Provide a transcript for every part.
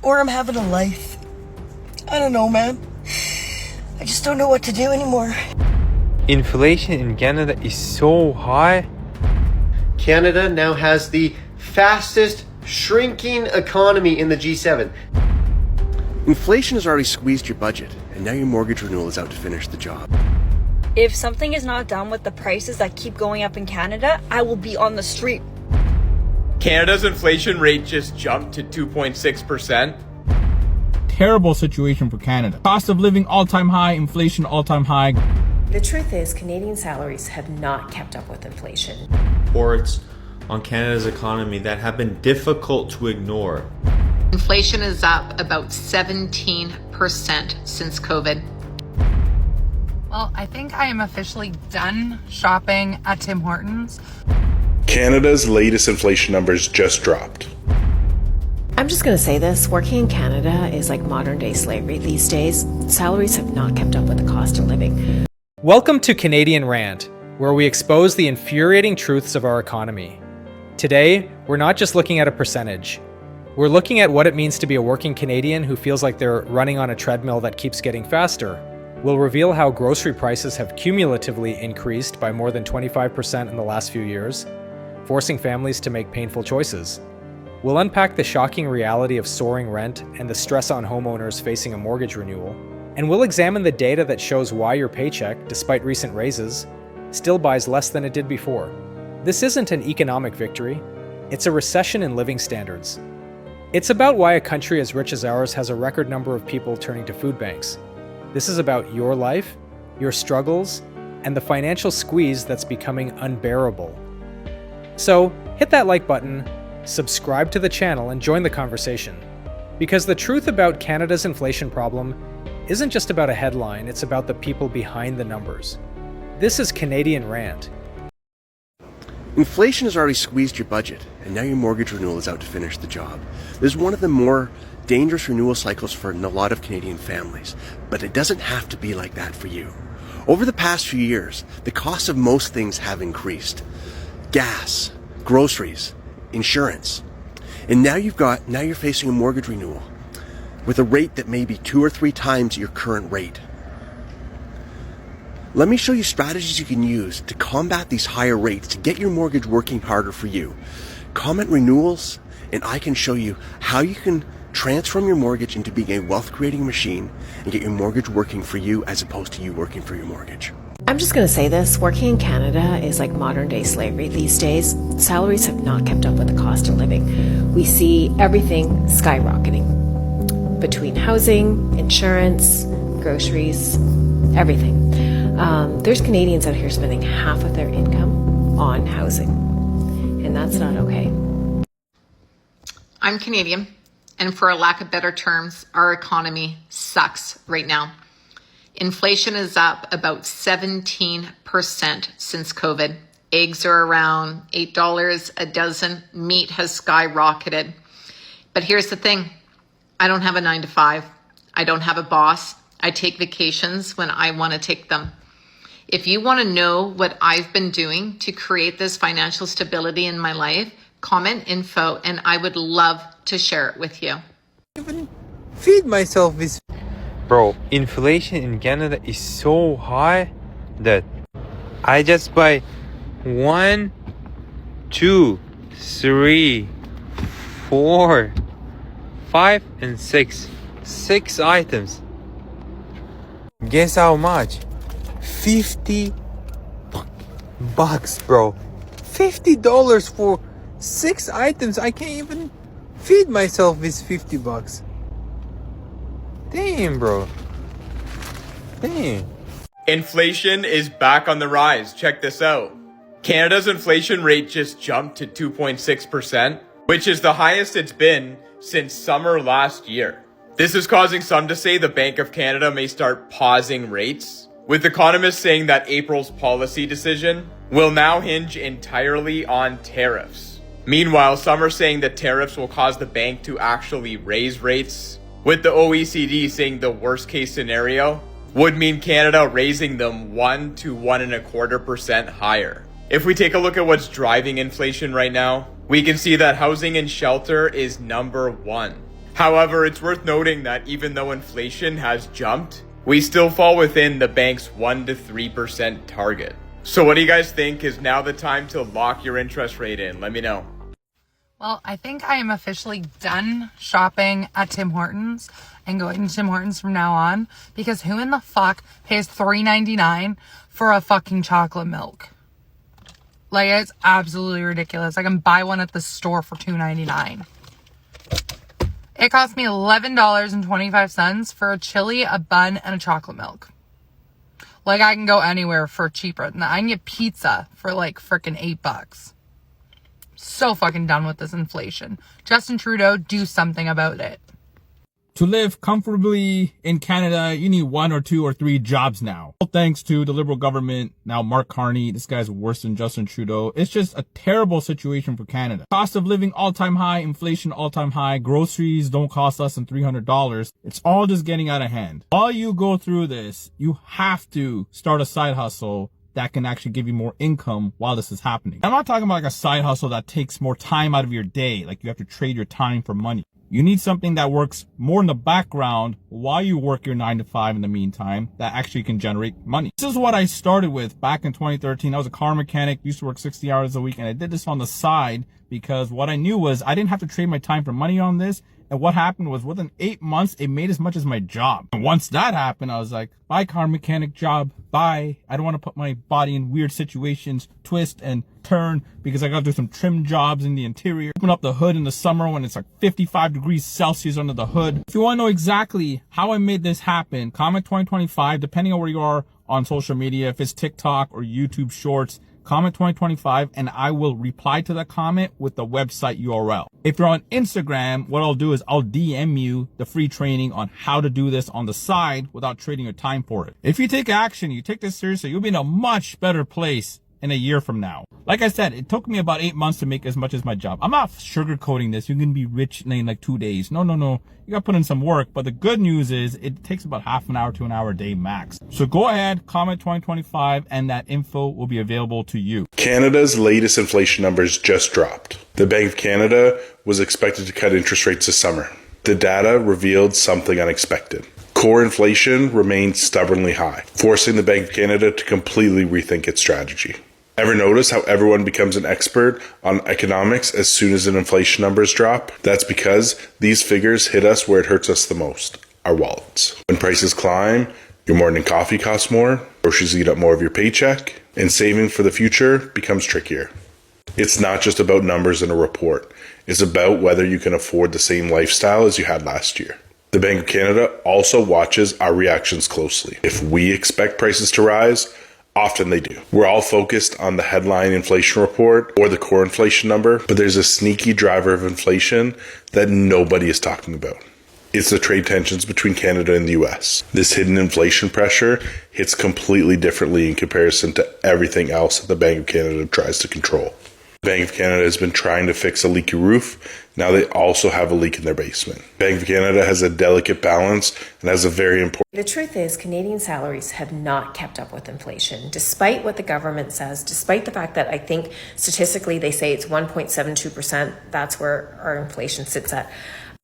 Or I'm having a life. I don't know, man. I just don't know what to do anymore. Inflation in Canada is so high. Canada now has the fastest shrinking economy in the G7. Inflation has already squeezed your budget, and now your mortgage renewal is out to finish the job. If something is not done with the prices that keep going up in Canada, I will be on the street. Canada's inflation rate just jumped to 2.6%. Terrible situation for Canada. Cost of living all-time high, inflation all-time high. The truth is, Canadian salaries have not kept up with inflation. Reports on Canada's economy that have been difficult to ignore. Inflation is up about 17% since COVID. Well, I think I am officially done shopping at Tim Hortons. Canada's latest inflation numbers just dropped. I'm just going to say this, working in Canada is like modern day slavery these days. Salaries have not kept up with the cost of living. Welcome to Canadian Rant, where we expose the infuriating truths of our economy. Today, we're not just looking at a percentage. We're looking at what it means to be a working Canadian who feels like they're running on a treadmill that keeps getting faster. We'll reveal how grocery prices have cumulatively increased by more than 25% in the last few years, forcing families to make painful choices. We'll unpack the shocking reality of soaring rent and the stress on homeowners facing a mortgage renewal. And we'll examine the data that shows why your paycheck, despite recent raises, still buys less than it did before. This isn't an economic victory. It's a recession in living standards. It's about why a country as rich as ours has a record number of people turning to food banks. This is about your life, your struggles, and the financial squeeze that's becoming unbearable. So, hit that like button, subscribe to the channel, and join the conversation. Because the truth about Canada's inflation problem isn't just about a headline, it's about the people behind the numbers. This is Canadian Rant. Inflation has already squeezed your budget, and now your mortgage renewal is out to finish the job. This is one of the more dangerous renewal cycles for a lot of Canadian families, but it doesn't have to be like that for you. Over the past few years, the cost of most things have increased. Gas, groceries, insurance. And now you're facing a mortgage renewal with a rate that may be 2 or 3 times your current rate. Let me show you strategies you can use to combat these higher rates to get your mortgage working harder for you. Comment renewals, and I can show you how you can transform your mortgage into being a wealth creating machine and get your mortgage working for you as opposed to you working for your mortgage. I'm just going to say this, working in Canada is like modern day slavery these days. Salaries have not kept up with the cost of living. We see everything skyrocketing between housing, insurance, groceries, everything. There's Canadians out here spending half of their income on housing, and that's not okay. I'm Canadian, and for a lack of better terms, our economy sucks right now. Inflation is up about 17% since COVID. Eggs are around $8 a dozen. Meat has skyrocketed. But here's the thing. I don't have a 9 to 5. I don't have a boss. I take vacations when I want to take them. If you want to know what I've been doing to create this financial stability in my life, comment info and I would love to share it with you. Even feed myself with... Bro, inflation in Canada is so high that I just buy 1, 2, 3, 4, 5, and 6. 6 items. Guess how much? 50 bucks, bro. $50 for 6 items. I can't even feed myself with 50 bucks. Damn, bro. Damn. Inflation is back on the rise. Check this out. Canada's inflation rate just jumped to 2.6%, which is the highest it's been since summer last year. This is causing some to say the Bank of Canada may start pausing rates, with economists saying that April's policy decision will now hinge entirely on tariffs. Meanwhile, some are saying that tariffs will cause the bank to actually raise rates, with the OECD saying the worst case scenario would mean Canada raising them 1 to 1.25% higher. If we take a look at what's driving inflation right now, we can see that housing and shelter is number 1. However, it's worth noting that even though inflation has jumped, we still fall within the bank's 1 to 3% target. So what do you guys think? Is now the time to lock your interest rate in? Let me know. Well, I think I am officially done shopping at Tim Hortons and going to Tim Hortons from now on, because who in the fuck pays $3.99 for a fucking chocolate milk? Like, it's absolutely ridiculous. I can buy one at the store for $2.99. It cost me $11.25 for a chili, a bun, and a chocolate milk. Like, I can go anywhere for cheaper than that. I can get pizza for like freaking $8. So fucking done with this inflation. Justin Trudeau, do something about it. To live comfortably in Canada, you need 1 or 2 or 3 jobs now. All thanks to the Liberal government. Now Mark Carney, this guy's worse than Justin Trudeau. It's just a terrible situation for Canada. Cost of living all-time high, inflation all-time high, groceries don't cost less than $300. It's all just getting out of hand. While you go through this, you have to start a side hustle that can actually give you more income while this is happening. I'm not talking about like a side hustle that takes more time out of your day, like you have to trade your time for money. You need something that works more in the background while you work your 9 to 5 in the meantime that actually can generate money. This is what I started with back in 2013. I was a car mechanic, used to work 60 hours a week, and I did this on the side because what I knew was I didn't have to trade my time for money on this. And what happened was within 8 months, it made as much as my job. And once that happened, I was like, bye car mechanic job, bye. I don't want to put my body in weird situations, twist and turn, because I got to do some trim jobs in the interior. Open up the hood in the summer when it's like 55 degrees Celsius under the hood. If you want to know exactly how I made this happen, comment 2025, depending on where you are on social media, if it's TikTok or YouTube Shorts, comment 2025 and I will reply to that comment with the website URL. If you're on Instagram, what I'll do is I'll DM you the free training on how to do this on the side without trading your time for it. If you take action, you take this seriously, you'll be in a much better place in a year from now. Like I said, it took me about 8 months to make as much as my job. I'm not sugarcoating this. You can be rich in like 2 days. No. You got to put in some work. But the good news is it takes about half an hour to an hour a day max. So go ahead, comment 2025, and that info will be available to you. Canada's latest inflation numbers just dropped. The Bank of Canada was expected to cut interest rates this summer. The data revealed something unexpected. Core inflation remained stubbornly high, forcing the Bank of Canada to completely rethink its strategy. Ever notice how everyone becomes an expert on economics as soon as an inflation numbers drop? That's because these figures hit us where it hurts us the most, our wallets. When prices climb, your morning coffee costs more, groceries eat up more of your paycheck, and saving for the future becomes trickier. It's not just about numbers in a report. It's about whether you can afford the same lifestyle as you had last year. The Bank of Canada also watches our reactions closely. If we expect prices to rise, often they do. We're all focused on the headline inflation report or the core inflation number, but there's a sneaky driver of inflation that nobody is talking about. It's the trade tensions between Canada and the US. This hidden inflation pressure hits completely differently in comparison to everything else that the Bank of Canada tries to control. The Bank of Canada has been trying to fix a leaky roof. Now they also have a leak in their basement. Bank of Canada has a delicate balance and has a very important... The truth is, Canadian salaries have not kept up with inflation, despite what the government says, despite the fact that I think statistically they say it's 1.72%. That's where our inflation sits at.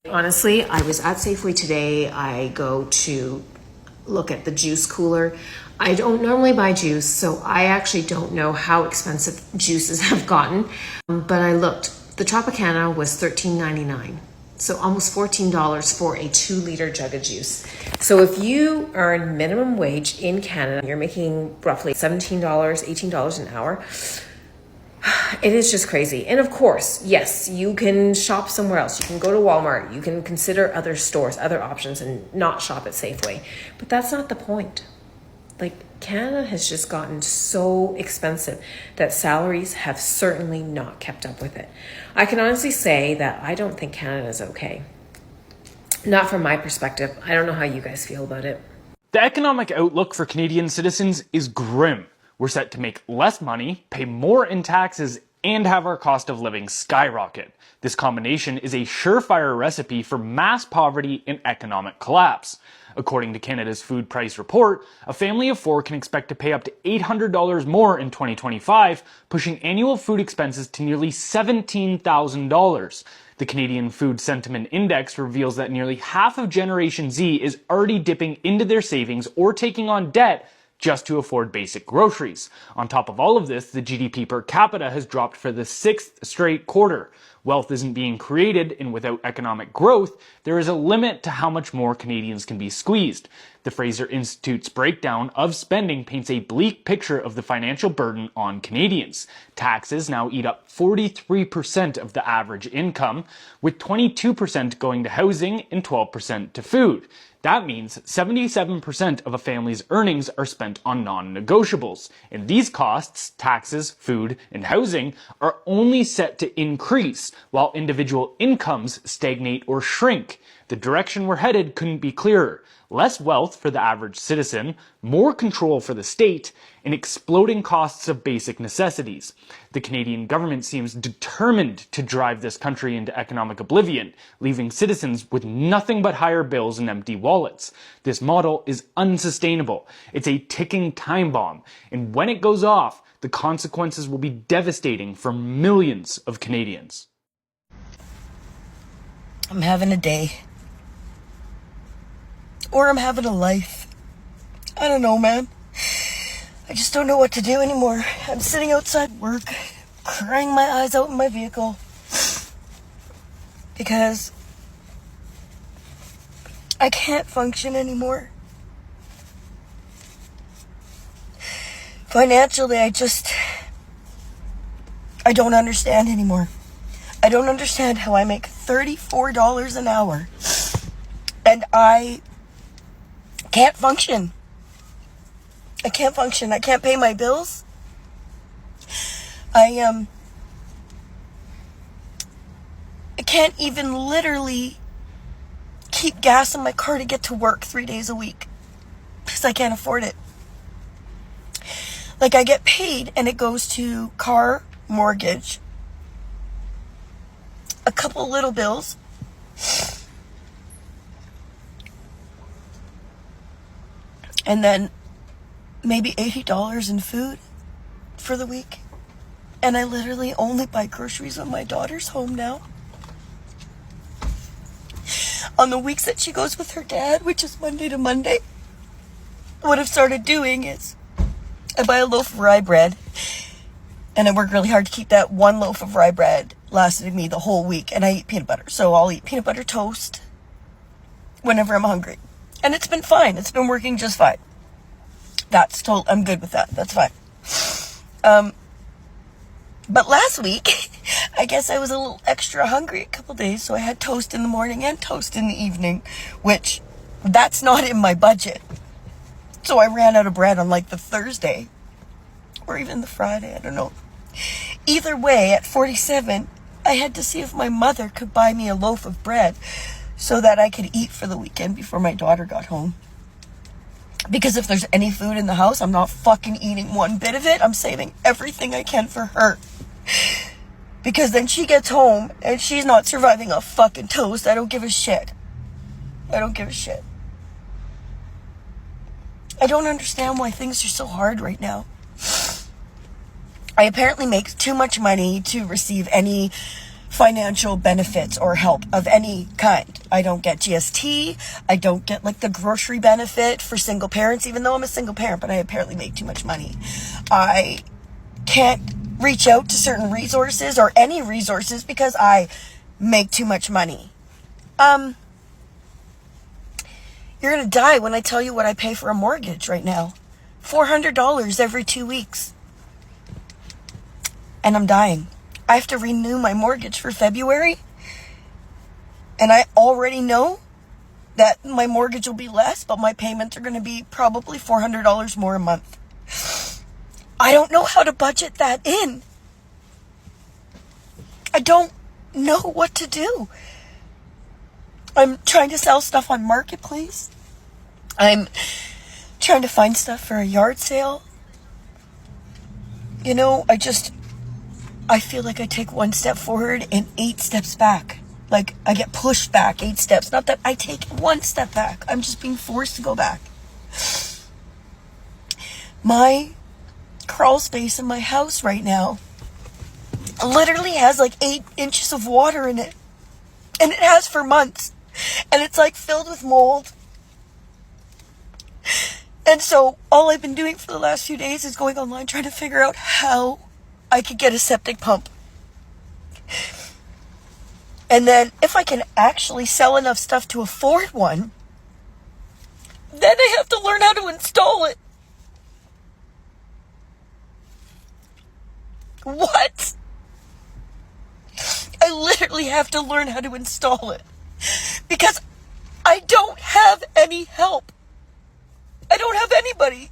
Honestly, I was at Safeway today. I go to look at the juice cooler. I don't normally buy juice, so I actually don't know how expensive juices have gotten. But I looked. The Tropicana was $13.99, so almost $14 for a 2-liter jug of juice. So if you earn minimum wage in Canada, you're making roughly $17, $18 an hour. It is just crazy. And of course, yes, you can shop somewhere else. You can go to Walmart. You can consider other stores, other options, and not shop at Safeway. But that's not the point. Like, Canada has just gotten so expensive that salaries have certainly not kept up with it. I can honestly say that I don't think Canada is okay. Not from my perspective. I don't know how you guys feel about it. The economic outlook for Canadian citizens is grim. We're set to make less money, pay more in taxes, and have our cost of living skyrocket. This combination is a surefire recipe for mass poverty and economic collapse. According to Canada's Food Price Report, a family of 4 can expect to pay up to $800 more in 2025, pushing annual food expenses to nearly $17,000. The Canadian Food Sentiment Index reveals that nearly half of Generation Z is already dipping into their savings or taking on debt just to afford basic groceries. On top of all of this, the GDP per capita has dropped for the 6th straight quarter. Wealth isn't being created, and without economic growth, there is a limit to how much more Canadians can be squeezed. The Fraser Institute's breakdown of spending paints a bleak picture of the financial burden on Canadians. Taxes now eat up 43% of the average income, with 22% going to housing and 12% to food. That means 77% of a family's earnings are spent on non-negotiables. And these costs, taxes, food, and housing, are only set to increase, while individual incomes stagnate or shrink. The direction we're headed couldn't be clearer. Less wealth for the average citizen, more control for the state, and exploding costs of basic necessities. The Canadian government seems determined to drive this country into economic oblivion, leaving citizens with nothing but higher bills and empty wallets. This model is unsustainable. It's a ticking time bomb, and when it goes off, the consequences will be devastating for millions of Canadians. I'm having a day. Or I'm having a life. I don't know, man. I just don't know what to do anymore. I'm sitting outside work, crying my eyes out in my vehicle. Because I can't function anymore. Financially, I don't understand anymore. I don't understand how I make $34 an hour and I can't function. I can't function. I can't pay my bills. I can't even literally keep gas in my car to get to work 3 days a week because I can't afford it. Like, I get paid and it goes to car, mortgage, a couple little bills, and then maybe $80 in food for the week. And I literally only buy groceries when my daughter's home now. On the weeks that she goes with her dad, which is Monday to Monday, what I've started doing is I buy a loaf of rye bread, and I work really hard to keep that one loaf of rye bread lasting me the whole week, and I eat peanut butter. So I'll eat peanut butter toast whenever I'm hungry. And it's been fine. It's been working just fine. I'm good with that. That's fine. But last week, I guess I was a little extra hungry a couple days, so I had toast in the morning and toast in the evening, which that's not in my budget. So I ran out of bread on like the Thursday or even the Friday. I don't know. Either way, at 47, I had to see if my mother could buy me a loaf of bread so that I could eat for the weekend before my daughter got home. Because if there's any food in the house, I'm not fucking eating one bit of it. I'm saving everything I can for her. Because then she gets home and she's not surviving a fucking toast. I don't give a shit. I don't give a shit. I don't understand why things are so hard right now. I apparently make too much money to receive any financial benefits or help of any kind. I don't get GST. I don't get like the grocery benefit for single parents, even though I'm a single parent, but I apparently make too much money. I can't reach out to certain resources or any resources because I make too much money. You're gonna die when I tell you what I pay for a mortgage right now. $400 every 2 weeks. And I'm dying. I have to renew my mortgage for February. And I already know that my mortgage will be less, but my payments are going to be probably $400 more a month. I don't know how to budget that in. I don't know what to do. I'm trying to sell stuff on Marketplace. I'm trying to find stuff for a yard sale. You know, I I feel like I take 1 step forward and 8 steps back. Like, I get pushed back 8 steps. Not that I take 1 step back. I'm just being forced to go back. My crawl space in my house right now literally has like 8 inches of water in it. And it has for months. And it's like filled with mold. And so all I've been doing for the last few days is going online trying to figure out how I could get a septic pump. And then if I can actually sell enough stuff to afford one, then I have to learn how to install it. What? I literally have to learn how to install it. Because I don't have any help. I don't have anybody.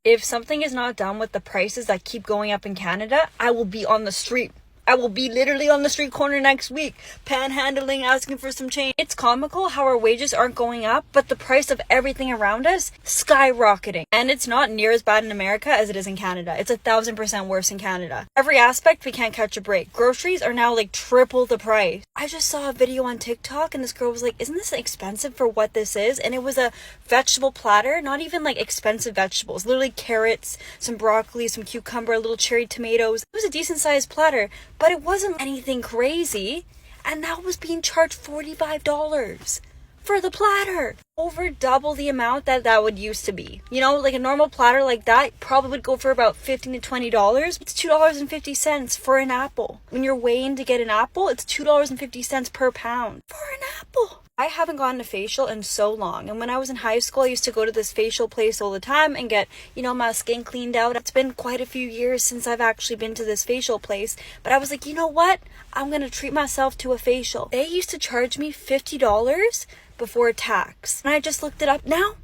If something is not done with the prices that keep going up in Canada, I will be on the street. I will be literally on the street corner next week, panhandling, asking for some change. It's comical how our wages aren't going up, but the price of everything around us skyrocketing. And it's not near as bad in America as it is in Canada. It's 1,000% worse in Canada. Every aspect, we can't catch a break. Groceries are now like triple the price. I just saw a video on TikTok and this girl was like, isn't this expensive for what this is? And it was a vegetable platter, not even like expensive vegetables, literally carrots, some broccoli, some cucumber, a little cherry tomatoes. It was a decent sized platter. But it wasn't anything crazy, and that was being charged $45 for the platter. Over double the amount that would used to be. You know, like a normal platter like that probably would go for about $15 to $20. It's $2.50 for an apple. When you're weighing to get an apple, it's $2.50 per pound for an apple. I haven't gotten a facial in so long. And when I was in high school, I used to go to this facial place all the time and get, my skin cleaned out. It's been quite a few years since I've actually been to this facial place. But I was like, you know what? I'm going to treat myself to a facial. They used to charge me $50 before tax. And I just looked it up now.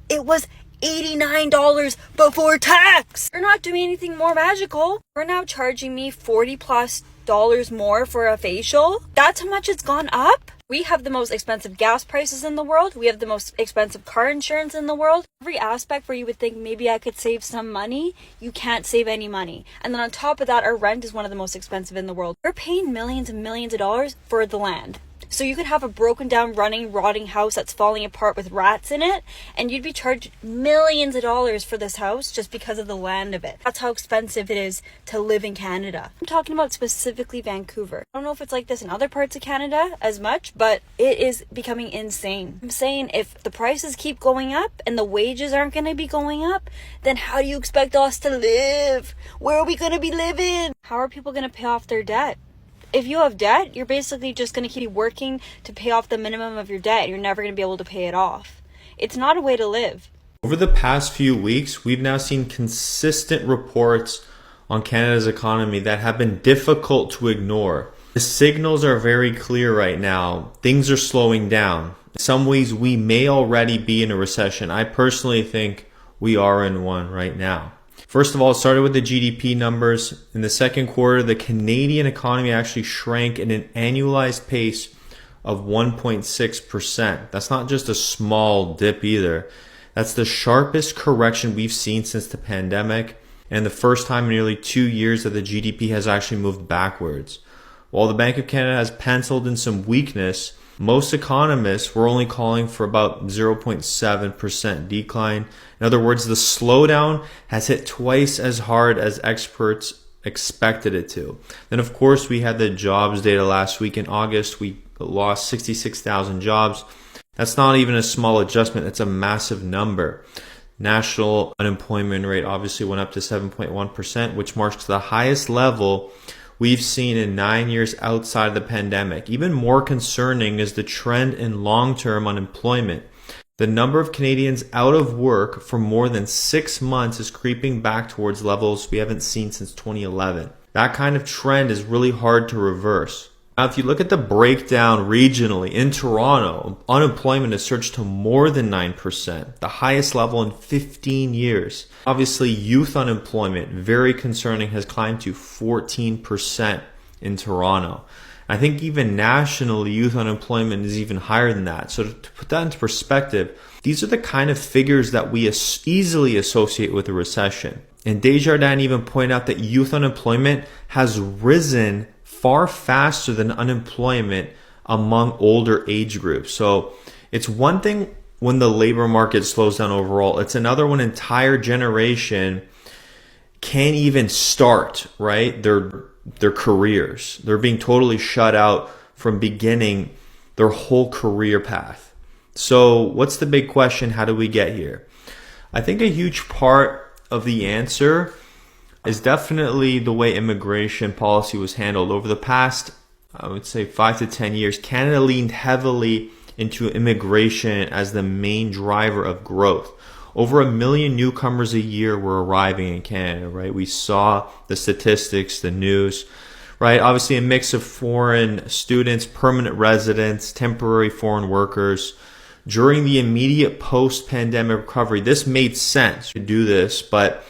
It was $89 before tax. They're not doing anything more magical. They're now charging me $40+ more for a facial. That's how much it's gone up. We have the most expensive gas prices in the world. We have the most expensive car insurance in the world. Every aspect where you would think maybe I could save some money, you can't save any money. And then on top of that, our rent is one of the most expensive in the world. We're paying millions and millions of dollars for the land. So you could have a broken down, rotting house that's falling apart with rats in it, and you'd be charged millions of dollars for this house just because of the land of it. That's how expensive it is to live in Canada. I'm talking about specifically Vancouver. I don't know if it's like this in other parts of Canada as much, but it is becoming insane. I'm saying if the prices keep going up and the wages aren't going to be going up, then how do you expect us to live? Where are we going to be living? How are people going to pay off their debt? If you have debt, you're basically just going to keep working to pay off the minimum of your debt. You're never going to be able to pay it off. It's not a way to live. Over the past few weeks, we've now seen consistent reports on Canada's economy that have been difficult to ignore. The signals are very clear right now. Things are slowing down. In some ways, we may already be in a recession. I personally think we are in one right now. First of all, it started with the GDP numbers. In the second quarter, the Canadian economy actually shrank at an annualized pace of 1.6%. That's not just a small dip either. That's the sharpest correction we've seen since the pandemic, and the first time in nearly 2 years that the GDP has actually moved backwards. While the Bank of Canada has penciled in some weakness, most economists were only calling for about 0.7% decline. In other words, the slowdown has hit twice as hard as experts expected it to. Then, of course, we had the jobs data last week in August. We lost 66,000 jobs. That's not even a small adjustment. It's a massive number. National unemployment rate obviously went up to 7.1%, which marks the highest level we've seen in 9 years outside of the pandemic. Even more concerning is the trend in long-term unemployment. The number of Canadians out of work for more than 6 months is creeping back towards levels we haven't seen since 2011. That kind of trend is really hard to reverse. Now, if you look at the breakdown regionally, in Toronto, unemployment has surged to more than 9%, the highest level in 15 years. Obviously, youth unemployment, very concerning, has climbed to 14% in Toronto. I think even nationally, youth unemployment is even higher than that. So to put that into perspective, these are the kind of figures that we easily associate with a recession. And Desjardins even point out that youth unemployment has risen far faster than unemployment among older age groups. So it's one thing when the labor market slows down overall. It's another when an entire generation can't even start, right? Their careers. They're being totally shut out from beginning their whole career path. So what's the big question? How do we get here? I think a huge part of the answer is definitely the way immigration policy was handled. Over the past, I would say 5 to 10 years, Canada leaned heavily into immigration as the main driver of growth. Over 1 million newcomers a year were arriving in Canada, right? We saw the statistics, the news, right? Obviously a mix of foreign students, permanent residents, temporary foreign workers. During the immediate post-pandemic recovery, this made sense to do this, but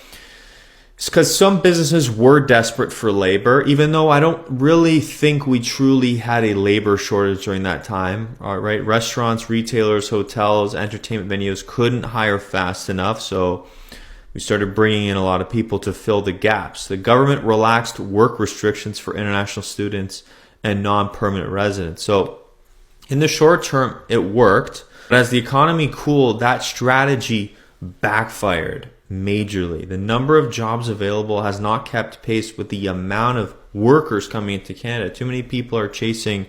it's because some businesses were desperate for labor, even though I don't really think we truly had a labor shortage during that time. All right, restaurants, retailers, hotels, entertainment venues couldn't hire fast enough, so we started bringing in a lot of people to fill the gaps. The government relaxed work restrictions for international students and non-permanent residents. So in the short term, it worked. But as the economy cooled, that strategy backfired majorly. The number of jobs available has not kept pace with the amount of workers coming into Canada. Too many people are chasing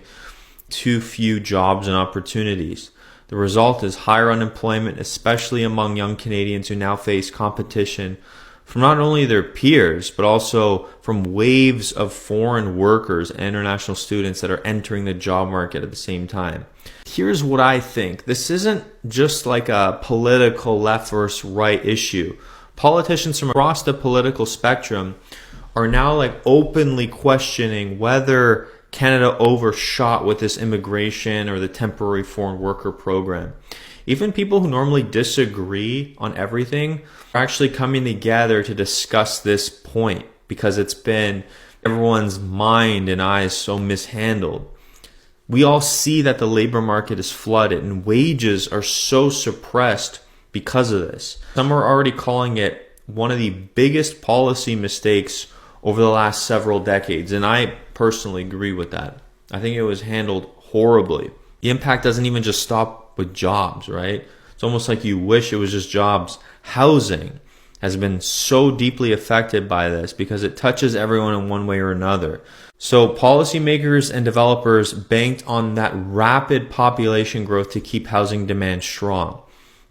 too few jobs and opportunities. The result is higher unemployment, especially among young Canadians who now face competition from not only their peers, but also from waves of foreign workers and international students that are entering the job market at the same time. Here's what I think. This isn't just like a political left versus right issue. Politicians from across the political spectrum are now like openly questioning whether Canada overshot with this immigration or the temporary foreign worker program. Even people who normally disagree on everything are actually coming together to discuss this point because it's been everyone's mind and eyes so mishandled. We all see that the labor market is flooded and wages are so suppressed because of this. Some are already calling it one of the biggest policy mistakes over the last several decades, and I personally agree with that. I think it was handled horribly. The impact doesn't even just stop with jobs, right? It's almost like you wish it was just jobs. Housing has been so deeply affected by this because it touches everyone in one way or another. So policymakers and developers banked on that rapid population growth to keep housing demand strong.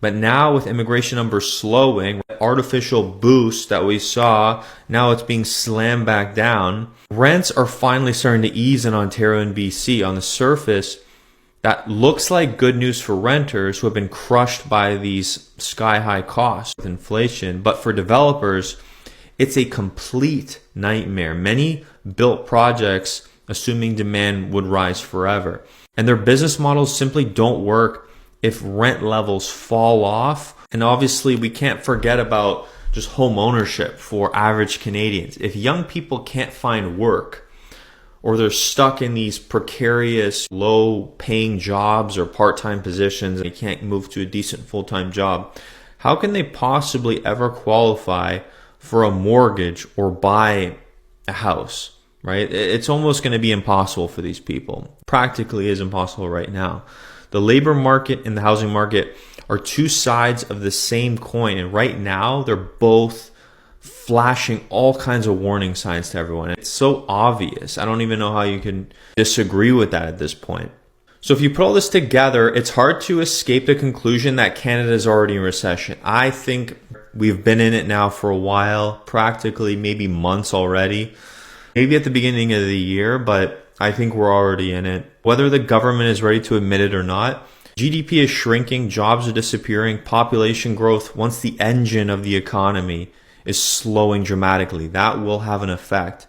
But now with immigration numbers slowing, artificial boost that we saw, now it's being slammed back down. Rents are finally starting to ease in Ontario and BC. On the surface, that looks like good news for renters who have been crushed by these sky-high costs with inflation. But for developers, it's a complete nightmare. Many built projects assuming demand would rise forever. And their business models simply don't work if rent levels fall off. And obviously, we can't forget about just home ownership for average Canadians. If young people can't find work, or they're stuck in these precarious, low-paying jobs or part-time positions, and they can't move to a decent full-time job, how can they possibly ever qualify for a mortgage or buy a house, right? It's almost going to be impossible for these people. Practically is impossible right now. The labor market and the housing market are two sides of the same coin, and right now they're both flashing all kinds of warning signs to everyone. It's so obvious. I don't even know how you can disagree with that at this point. So if you put all this together, it's hard to escape the conclusion that Canada is already in recession. I think we've been in it now for a while, practically maybe months already, maybe at the beginning of the year, but I think we're already in it. Whether the government is ready to admit it or not, GDP is shrinking, jobs are disappearing, population growth, once the engine of the economy is slowing dramatically, that will have an effect.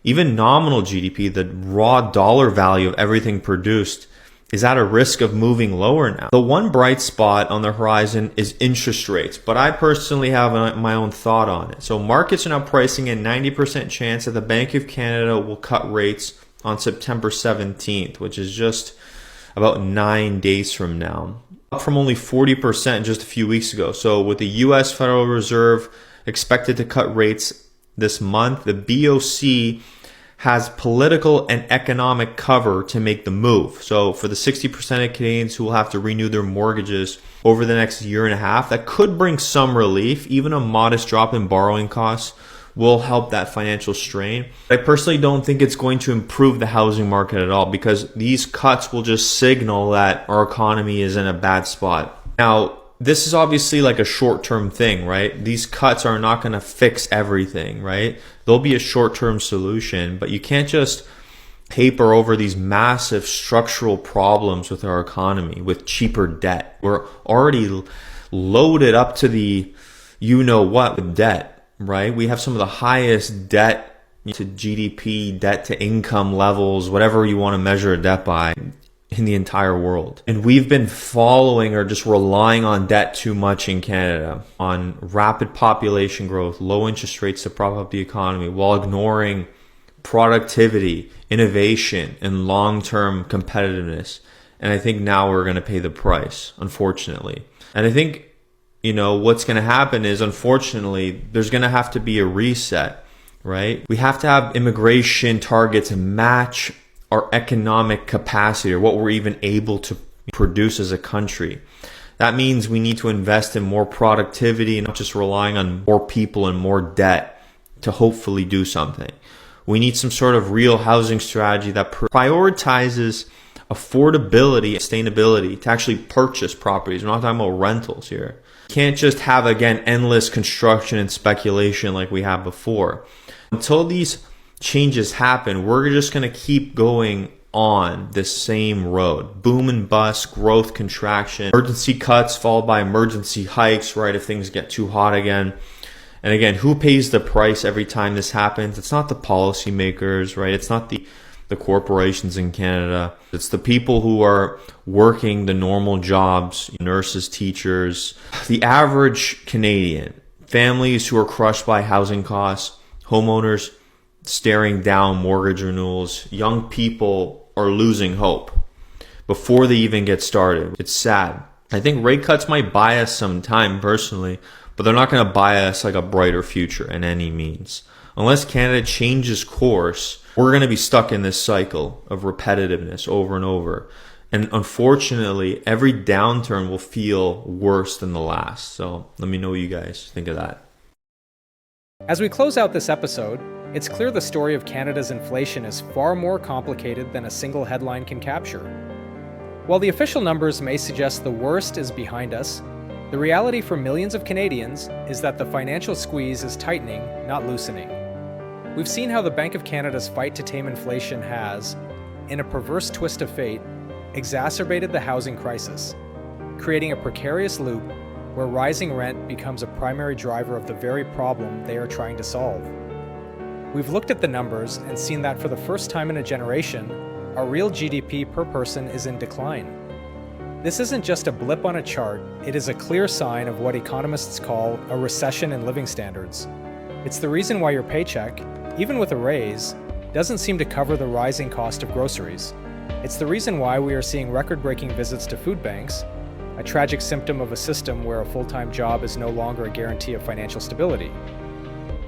Even nominal GDP, the raw dollar value of everything produced, is at a risk of moving lower now. The one bright spot on the horizon is interest rates, but I personally have my own thought on it. So markets are now pricing in 90% chance that the Bank of Canada will cut rates on September 17th, which is just about 9 days from now, up from only 40% just a few weeks ago. So with the US Federal Reserve expected to cut rates this month, the BOC has political and economic cover to make the move. So for the 60% of Canadians who will have to renew their mortgages over the next year and a half, that could bring some relief. Even a modest drop in borrowing costs will help that financial strain. I personally don't think it's going to improve the housing market at all, because these cuts will just signal that our economy is in a bad spot. Now, this is obviously like a short-term thing, right? These cuts are not going to fix everything, right? There'll be a short-term solution, but you can't just paper over these massive structural problems with our economy with cheaper debt. We're already loaded up to the you-know-what with debt, right? We have some of the highest debt to GDP, debt to income levels, whatever you want to measure debt by, in the entire world. And we've been following or just relying on debt too much in Canada, on rapid population growth, low interest rates to prop up the economy, while ignoring productivity, innovation, and long-term competitiveness. And I think now we're going to pay the price, unfortunately. And I think, what's going to happen is, unfortunately, there's going to have to be a reset, right? We have to have immigration targets match our economic capacity, or what we're even able to produce as a country. That means we need to invest in more productivity and not just relying on more people and more debt to hopefully do something. We need some sort of real housing strategy that prioritizes affordability and sustainability to actually purchase properties. We're not talking about rentals here. You can't just have, again, endless construction and speculation like we have before. Until these changes happen, we're just going to keep going on this same road. Boom and bust, growth, contraction, emergency cuts followed by emergency hikes, right, if things get too hot again. And again, who pays the price every time this happens? It's not the policymakers, right? It's not the corporations in Canada. It's the people who are working the normal jobs, nurses, teachers, the average Canadian, families who are crushed by housing costs, homeowners staring down mortgage renewals. Young people are losing hope before they even get started. It's sad. I think rate cuts might buy us some time personally, but they're not going to buy us like a brighter future in any means. Unless Canada changes course, we're going to be stuck in this cycle of repetitiveness over and over. And unfortunately, every downturn will feel worse than the last. So let me know what you guys think of that. As we close out this episode, it's clear the story of Canada's inflation is far more complicated than a single headline can capture. While the official numbers may suggest the worst is behind us, the reality for millions of Canadians is that the financial squeeze is tightening, not loosening. We've seen how the Bank of Canada's fight to tame inflation has, in a perverse twist of fate, exacerbated the housing crisis, creating a precarious loop where rising rent becomes a primary driver of the very problem they are trying to solve. We've looked at the numbers and seen that for the first time in a generation, our real GDP per person is in decline. This isn't just a blip on a chart, it is a clear sign of what economists call a recession in living standards. It's the reason why your paycheck, even with a raise, doesn't seem to cover the rising cost of groceries. It's the reason why we are seeing record-breaking visits to food banks, a tragic symptom of a system where a full-time job is no longer a guarantee of financial stability.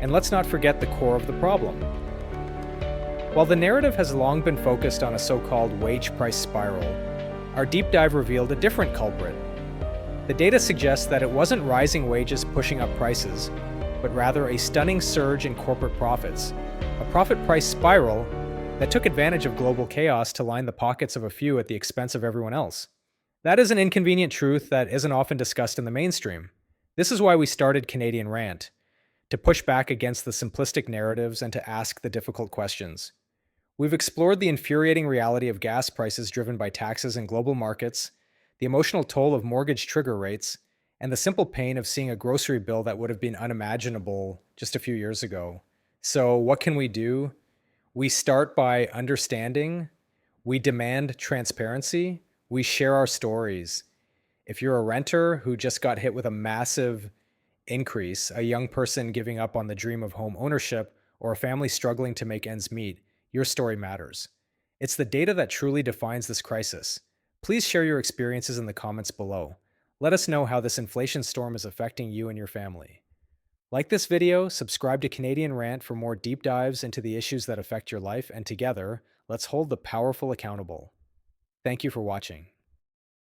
And let's not forget the core of the problem. While the narrative has long been focused on a so-called wage price spiral, our deep dive revealed a different culprit. The data suggests that it wasn't rising wages pushing up prices, but rather a stunning surge in corporate profits, a profit price spiral that took advantage of global chaos to line the pockets of a few at the expense of everyone else. That is an inconvenient truth that isn't often discussed in the mainstream. This is why we started Canadian Rant, to push back against the simplistic narratives and to ask the difficult questions. We've explored the infuriating reality of gas prices driven by taxes in global markets, the emotional toll of mortgage trigger rates, and the simple pain of seeing a grocery bill that would have been unimaginable just a few years ago. So what can we do? We start by understanding, we demand transparency, we share our stories. If you're a renter who just got hit with a massive increase, a young person giving up on the dream of home ownership, or a family struggling to make ends meet, your story matters. It's the data that truly defines this crisis. Please share your experiences in the comments below. Let us know how this inflation storm is affecting you and your family. Like this video, subscribe to Canadian Rant for more deep dives into the issues that affect your life, and together, let's hold the powerful accountable. Thank you for watching.